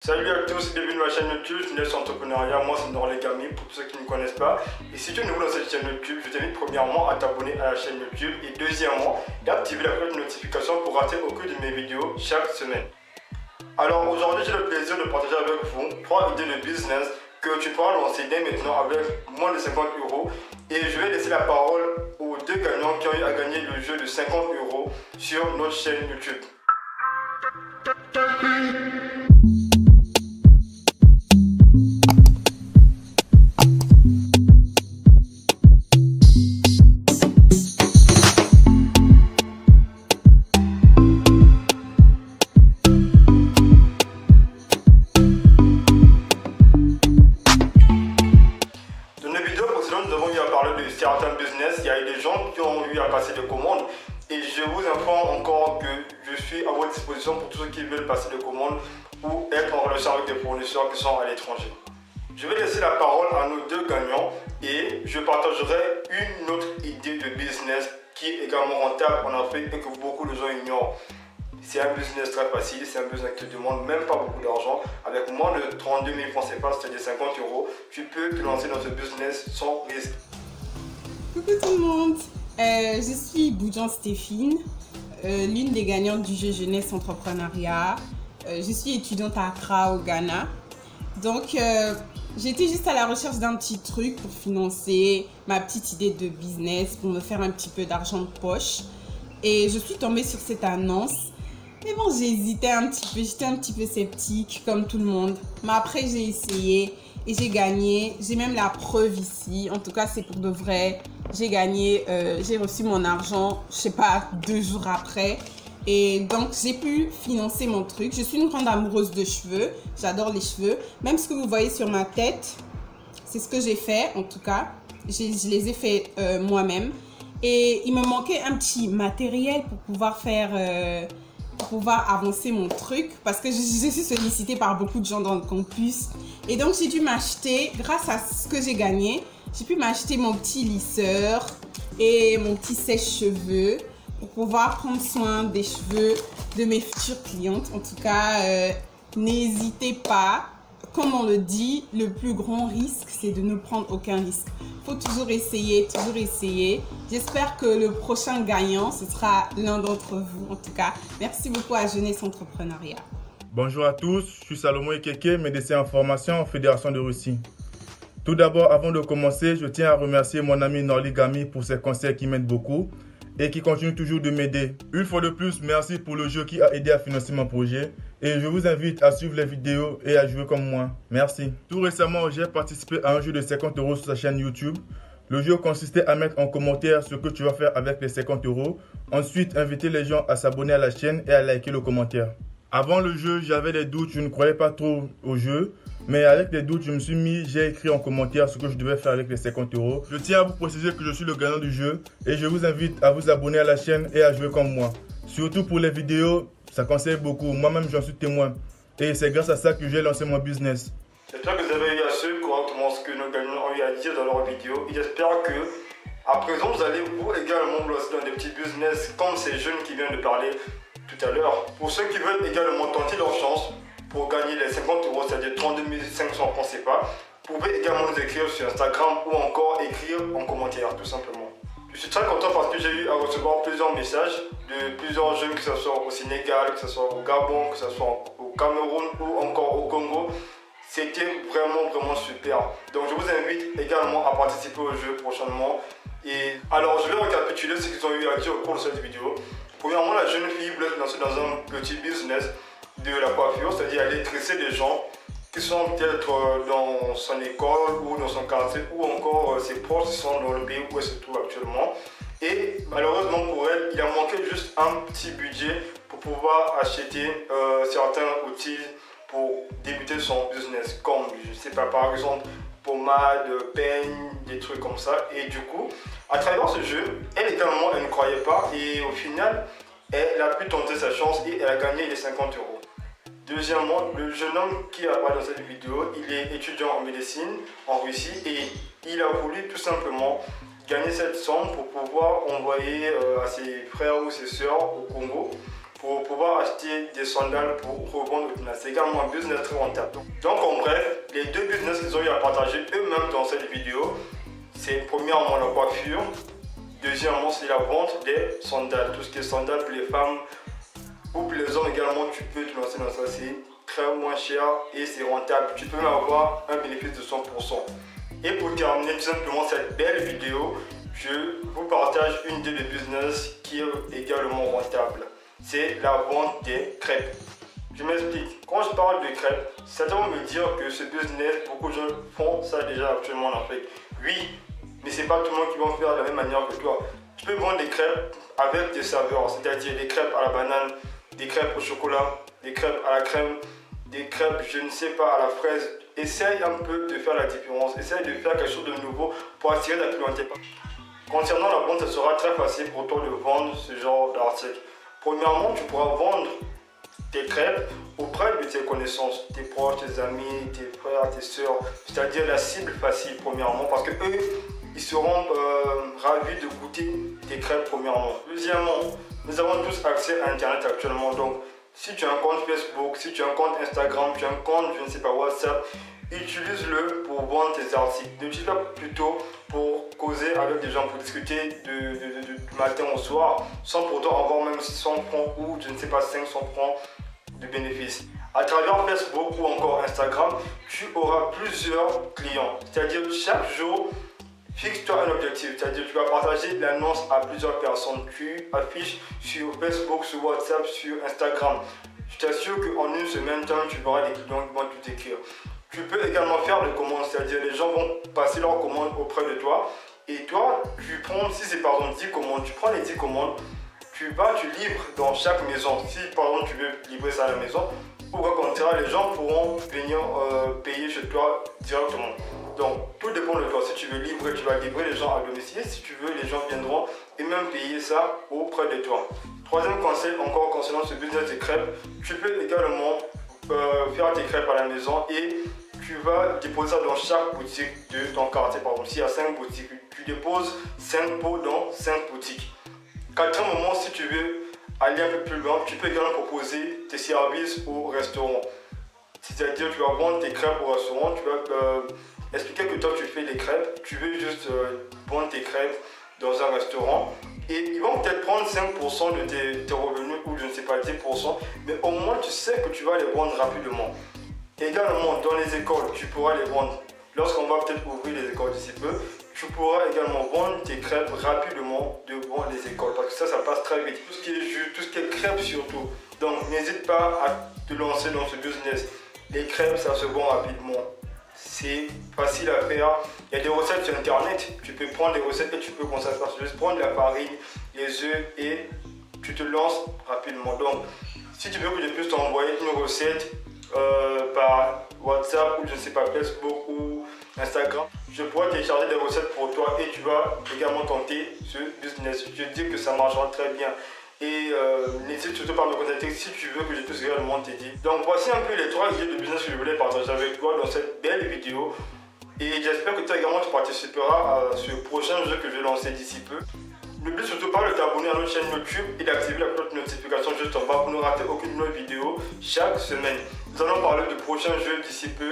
Salut à tous, bienvenue dans ma chaîne YouTube Business Entrepreneuriat. Moi c'est Norligami pour tous ceux qui ne me connaissent pas. Et si tu es nouveau dans cette chaîne YouTube, je t'invite premièrement à t'abonner à la chaîne YouTube et deuxièmement d'activer la cloche de notification pour rater aucune de mes vidéos chaque semaine. Alors aujourd'hui j'ai le plaisir de partager avec vous 3 idées de business que tu pourras lancer dès maintenant avec moins de 50 €. Et je vais laisser la parole aux deux gagnants qui ont eu à gagner le jeu de 50 € sur notre chaîne YouTube. Nous avons eu à parler de certains business, il y a eu des gens qui ont eu à passer des commandes et je vous informe encore que je suis à votre disposition pour tous ceux qui veulent passer des commandes ou être en relation avec des fournisseurs qui sont à l'étranger. Je vais laisser la parole à nos deux gagnants et je partagerai une autre idée de business qui est également rentable en Afrique et que beaucoup de gens ignorent. C'est un business très facile, c'est un business qui ne demande même pas beaucoup d'argent. Avec moins de 32 000 francs CFA, c'est-à-dire 50 €, tu peux te lancer dans ce business sans risque. Coucou tout le monde, je suis Boujan Stéphine, l'une des gagnantes du jeu Jeunesse Entrepreneuriat. Je suis étudiante à Accra au Ghana. Donc j'étais juste à la recherche d'un petit truc pour financer ma petite idée de business, pour me faire un petit peu d'argent de poche. Et je suis tombée sur cette annonce. Mais bon, j'ai hésité un petit peu, j'étais un petit peu sceptique comme tout le monde. Mais après, j'ai essayé et j'ai gagné. J'ai même la preuve ici. En tout cas, c'est pour de vrai. J'ai gagné, j'ai reçu mon argent, je sais pas, 2 jours après. Et donc, j'ai pu financer mon truc. Je suis une grande amoureuse de cheveux. J'adore les cheveux. Même ce que vous voyez sur ma tête, c'est ce que j'ai fait, en tout cas. Je les ai fait moi-même. Et il me manquait un petit matériel pour pouvoir faire... pour pouvoir avancer mon truc parce que je suis sollicitée par beaucoup de gens dans le campus et donc j'ai dû m'acheter, grâce à ce que j'ai gagné, j'ai pu m'acheter mon petit lisseur et mon petit sèche-cheveux pour pouvoir prendre soin des cheveux de mes futures clientes. En tout cas, n'hésitez pas. Comme on le dit, le plus grand risque, c'est de ne prendre aucun risque. Il faut toujours essayer, toujours essayer. J'espère que le prochain gagnant, ce sera l'un d'entre vous. En tout cas, merci beaucoup à Jeunesse Entrepreneuriat. Bonjour à tous, je suis Salomon Ekeke, médecin en formation en Fédération de Russie. Tout d'abord, avant de commencer, je tiens à remercier mon ami Norligami pour ses conseils qui m'aident beaucoup et qui continue toujours de m'aider. Une fois de plus, merci pour le jeu qui a aidé à financer mon projet. Et je vous invite à suivre les vidéos et à jouer comme moi. Merci. Tout récemment, j'ai participé à un jeu de 50 € sur sa chaîne YouTube. Le jeu consistait à mettre en commentaire ce que tu vas faire avec les 50 €. Ensuite, inviter les gens à s'abonner à la chaîne et à liker le commentaire. Avant le jeu, j'avais des doutes, je ne croyais pas trop au jeu. Mais avec les doutes, j'ai écrit en commentaire ce que je devais faire avec les 50 €. Je tiens à vous préciser que je suis le gagnant du jeu et je vous invite à vous abonner à la chaîne et à jouer comme moi. Surtout pour les vidéos, ça conseille beaucoup. Moi-même, j'en suis témoin. Et c'est grâce à ça que j'ai lancé mon business. J'espère que vous avez eu à suivre correctement ce que nos gagnants ont eu à dire dans leur vidéo. Et j'espère que, à présent, vous allez vous également vous lancer dans des petits business comme ces jeunes qui viennent de parler tout à l'heure. Pour ceux qui veulent également tenter leur chance pour gagner les 50 €, c'est-à-dire 32 500 francs CFA, vous pouvez également nous écrire sur Instagram ou encore écrire en commentaire, tout simplement. Je suis très content parce que j'ai eu à recevoir plusieurs messages de plusieurs jeunes, que ce soit au Sénégal, que ce soit au Gabon, que ce soit au Cameroun ou encore au Congo. C'était vraiment super. Donc je vous invite également à participer au jeu prochainement. Et alors je vais récapituler ce qu'ils ont eu à dire au cours de cette vidéo. Premièrement, la jeune fille voulait se lancer dans un petit business de la coiffure, c'est-à-dire aller tresser des gens qui sont peut-être dans son école ou dans son quartier ou encore ses proches qui sont dans le pays où elle se trouve actuellement. Et malheureusement pour elle, il a manqué juste un petit budget pour pouvoir acheter certains outils pour débuter son business, comme, je sais pas, par exemple, pommade, peigne, des trucs comme ça. Et du coup, à travers ce jeu, elle également, elle ne croyait pas et au final, elle a pu tenter sa chance et elle a gagné les 50 €. Deuxièmement, le jeune homme qui apparaît dans cette vidéo, il est étudiant en médecine en Russie et il a voulu tout simplement gagner cette somme pour pouvoir envoyer à ses frères ou ses sœurs au Congo pour pouvoir acheter des sandales pour revendre au final. C'est également un business très rentable. Donc en bref, les deux business qu'ils ont eu à partager eux-mêmes dans cette vidéo, c'est premièrement la coiffure, deuxièmement c'est la vente des sandales. Tout ce qui est sandales pour les femmes ou pour les hommes également, tu peux te lancer dans ça. C'est très moins cher et c'est rentable. Tu peux même avoir un bénéfice de 100%. Et pour terminer tout simplement cette belle vidéo, je vous partage une idée de business qui est également rentable. C'est la vente des crêpes. Je m'explique. Quand je parle de crêpes, certains vont me dire que ce business, beaucoup de gens font ça déjà actuellement en Afrique. Oui, mais c'est pas tout le monde qui va faire de la même manière que toi. Tu peux vendre des crêpes avec des saveurs, c'est-à-dire des crêpes à la banane, des crêpes au chocolat, des crêpes à la crème, des crêpes, je ne sais pas, à la fraise. Essaye un peu de faire la différence. Essaye de faire quelque chose de nouveau pour attirer la clientèle. Concernant la vente, ce sera très facile pour toi de vendre ce genre d'article. Premièrement, tu pourras vendre tes crêpes auprès de tes connaissances, tes proches, tes amis, tes frères, tes soeurs. C'est-à-dire la cible facile, premièrement, parce que eux, ils seront ravis de goûter tes crêpes, premièrement. Deuxièmement, nous avons tous accès à Internet actuellement. Donc, si tu as un compte Facebook, si tu as un compte Instagram, tu as un compte, je ne sais pas, WhatsApp, utilise-le pour vendre tes articles. Utilise-le plutôt pour causer avec des gens, pour discuter du matin au soir, sans pourtant avoir même 100 francs ou je ne sais pas 500 francs de bénéfices. À travers Facebook ou encore Instagram, tu auras plusieurs clients. C'est-à-dire chaque jour, fixe-toi un objectif. C'est-à-dire tu vas partager l'annonce à plusieurs personnes. Tu affiches sur Facebook, sur WhatsApp, sur Instagram. Je t'assure qu'en une semaine, tu verras des clients qui vont tout écrire. Tu peux également faire des commandes, c'est-à-dire les gens vont passer leurs commandes auprès de toi et toi, tu prends, si c'est par exemple 10 commandes, tu prends les 10 commandes, tu livres dans chaque maison. Si par exemple tu veux livrer ça à la maison, ou quoi qu'on dira, les gens pourront venir payer chez toi directement. Donc tout dépend de toi. Si tu veux livrer, tu vas livrer les gens à domicile. Si tu veux, les gens viendront et même payer ça auprès de toi. Troisième conseil encore concernant ce business de crêpes, tu peux également faire tes crêpes à la maison et tu vas déposer ça dans chaque boutique de ton quartier. Par exemple, s'il y a 5 boutiques, tu déposes 5 pots dans 5 boutiques. Quatrième moment, si tu veux aller un peu plus loin, tu peux également proposer tes services au restaurant. C'est-à-dire, tu vas vendre tes crêpes au restaurant, tu vas expliquer que toi tu fais des crêpes, tu veux juste vendre tes crêpes dans un restaurant et ils vont peut-être prendre 5% de tes revenus ou je ne sais pas 10%, mais au moins tu sais que tu vas les vendre rapidement. Également dans les écoles, tu pourras les vendre. Lorsqu'on va peut-être ouvrir les écoles d'ici peu, tu pourras également vendre tes crêpes rapidement devant les écoles parce que ça passe très vite. Tout ce qui est jus, tout ce qui est crêpes surtout. Donc n'hésite pas à te lancer dans ce business. Les crêpes, ça se vend rapidement. C'est facile à faire. Il y a des recettes sur internet. Tu peux prendre des recettes et tu peux commencer à faire. Juste prendre la farine, les œufs et tu te lances rapidement. Donc, si tu veux que je puisse t'envoyer une recette par WhatsApp ou je ne sais pas, Facebook ou Instagram, je pourrais télécharger des recettes pour toi et tu vas également tenter ce business. Je te dis que ça marchera très bien. Et n'hésite surtout pas à me contacter si tu veux que je puisse réellement t'aider. Donc voici un peu les 3 idées de business que je voulais partager avec toi dans cette belle vidéo. Et j'espère que toi également tu participeras à ce prochain jeu que je vais lancer d'ici peu. N'oublie surtout pas de t'abonner à notre chaîne YouTube et d'activer la cloche de notification juste en bas pour ne rater aucune nouvelle vidéo chaque semaine. Nous allons parler de prochains jeux d'ici peu.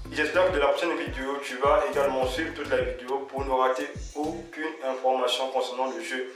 J'espère que de la prochaine vidéo, tu vas également suivre toute la vidéo pour ne rater aucune information concernant le jeu.